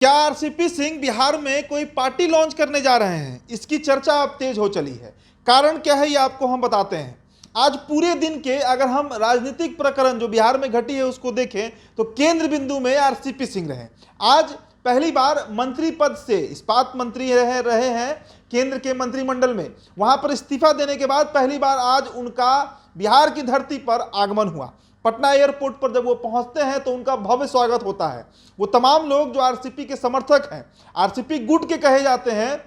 क्या आरसीपी सिंह बिहार में कोई पार्टी लॉन्च करने जा रहे हैं? इसकी चर्चा अब तेज हो चली है। कारण क्या है ये आपको हम बताते हैं। आज पूरे दिन के अगर हम राजनीतिक प्रकरण जो बिहार में घटी है उसको देखें तो केंद्र बिंदु में आरसीपी सिंह रहे। आज पहली बार मंत्री पद से इस्पात मंत्री रहे हैं केंद्र के मंत्रिमंडल में। वहां पर इस्तीफा देने के बाद पहली बार आज उनका बिहार की धरती पर आगमन हुआ। पटना एयरपोर्ट पर जब वो पहुंचते हैं तो उनका भव्य स्वागत होता है। वो तमाम लोग जो आरसीपी के समर्थक हैं, आरसीपी गुट के कहे जाते हैं,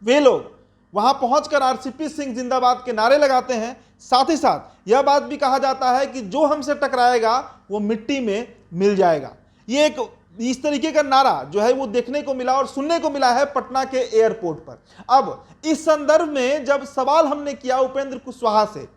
वे लोग वहां पहुंचकर आरसीपी सिंह जिंदाबाद के नारे लगाते हैं। साथ ही साथ यह बात भी कहा जाता है कि जो हमसे टकराएगा वो मिट्टी में मिल जाएगा। ये एक इस तरीके का नारा जो है वो देखने को मिला और सुनने को मिला है पटना के एयरपोर्ट पर। अब इस संदर्भ में जब सवाल हमने किया उपेंद्र कुशवाहा से,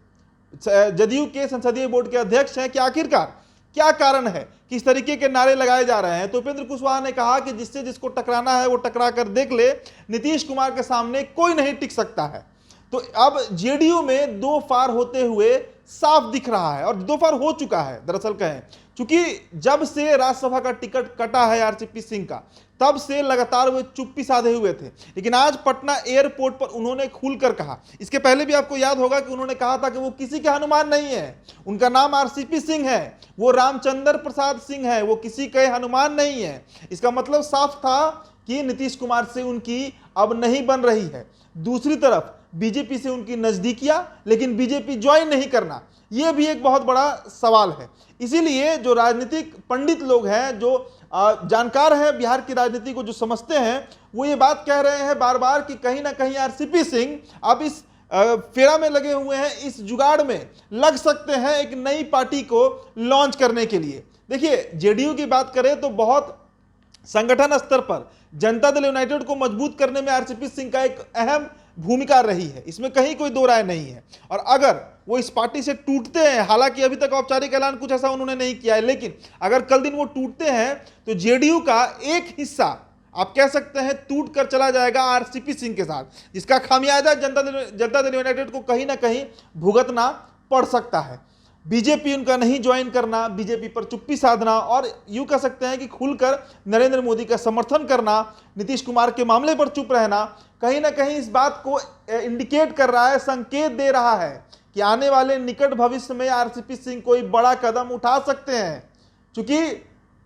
जदयू के संसदीय बोर्ड के अध्यक्ष हैं, कि आखिरकार क्या कारण है कि इस तरीके के नारे लगाए जा रहे हैं, तो उपेंद्र कुशवाहा ने कहा कि जिससे जिसको टकराना है वो टकरा कर देख ले, नीतीश कुमार के सामने कोई नहीं टिक सकता है। तो अब जेडीयू में दो फार होते हुए साफ दिख रहा है और दो फार हो चुका है। दरअसल कहें क्योंकि जब से राज्यसभा का टिकट कटा है आरसीपी सिंह का, तब से लगातार वो चुप्पी साधे हुए थे। लेकिन आज पटना एयरपोर्ट पर उन्होंने खुलकर कहा। इसके पहले भी आपको याद होगा कि उन्होंने कहा था कि वो किसी के हनुमान नहीं है, उनका नाम आरसीपी सिंह है, वो रामचंद्र प्रसाद सिंह है, वो किसी के हनुमान नहीं है। इसका मतलब साफ था कि नीतीश कुमार से उनकी अब नहीं बन रही है। दूसरी तरफ बीजेपी से उनकी नजदीकियां, लेकिन बीजेपी ज्वाइन नहीं करना, यह भी एक बहुत बड़ा सवाल है। इसीलिए जो राजनीतिक पंडित लोग हैं, जो जानकार हैं बिहार की राजनीति को, जो समझते हैं, वो ये बात कह रहे हैं बार बार कि कहीं ना कहीं आरसीपी सिंह अब इस फेरा में लगे हुए हैं, इस जुगाड़ में लग सकते हैं एक नई पार्टी को लॉन्च करने के लिए। देखिए, जेडीयू की बात करें तो बहुत संगठन स्तर पर जनता दल यूनाइटेड को मजबूत करने में आरसीपी सिंह का एक अहम भूमिका रही है, इसमें कहीं कोई दो राय नहीं है। और अगर वो इस पार्टी से टूटते हैं, हालांकि अभी तक औपचारिक ऐलान कुछ ऐसा उन्होंने नहीं किया है, लेकिन अगर कल दिन वो टूटते हैं तो जेडीयू का एक हिस्सा आप कह सकते हैं टूट कर चला जाएगा आरसीपी सिंह के साथ, जिसका खामियाजा जनता दल यूनाइटेड को कहीं ना कहीं भुगतना पड़ सकता है। बीजेपी उनका नहीं ज्वाइन करना, बीजेपी पर चुप्पी साधना और यूं कह सकते हैं कि खुलकर नरेंद्र मोदी का समर्थन करना, नीतीश कुमार के मामले पर चुप रहना, कहीं ना कहीं इस बात को इंडिकेट कर रहा है, संकेत दे रहा है कि आने वाले निकट भविष्य में आरसीपी सिंह कोई बड़ा कदम उठा सकते हैं। क्योंकि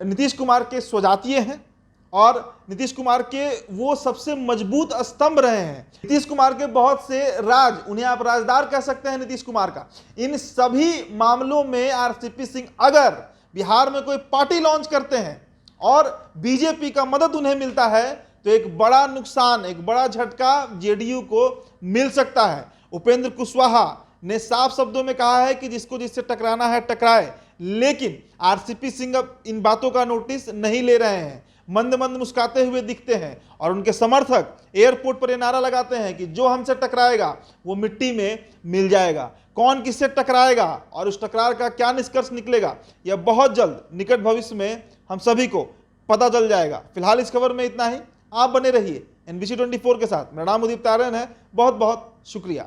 नीतीश कुमार के स्वजातीय हैं और नीतीश कुमार के वो सबसे मजबूत स्तंभ रहे हैं। नीतीश कुमार के बहुत से राज, उन्हें आप राजदार कह सकते हैं नीतीश कुमार का। इन सभी मामलों में आरसीपी सिंह अगर बिहार में कोई पार्टी लॉन्च करते हैं और बीजेपी का मदद उन्हें मिलता है तो एक बड़ा नुकसान, एक बड़ा झटका जेडीयू को मिल सकता है। उपेंद्र कुशवाहा ने साफ शब्दों में कहा है कि जिसको जिससे टकराना है टकराए, लेकिन आरसीपी सिंह अब इन बातों का नोटिस नहीं ले रहे हैं, मंद मंद मुस्कुराते हुए दिखते हैं और उनके समर्थक एयरपोर्ट पर यह नारा लगाते हैं कि जो हमसे टकराएगा वो मिट्टी में मिल जाएगा। कौन किससे टकराएगा और उस टकरार का क्या निष्कर्ष निकलेगा, यह बहुत जल्द निकट भविष्य में हम सभी को पता चल जाएगा। फिलहाल इस खबर में इतना ही। आप बने रहिए NBC 24 के साथ। मेरा नाम उदित तारण है। बहुत बहुत शुक्रिया।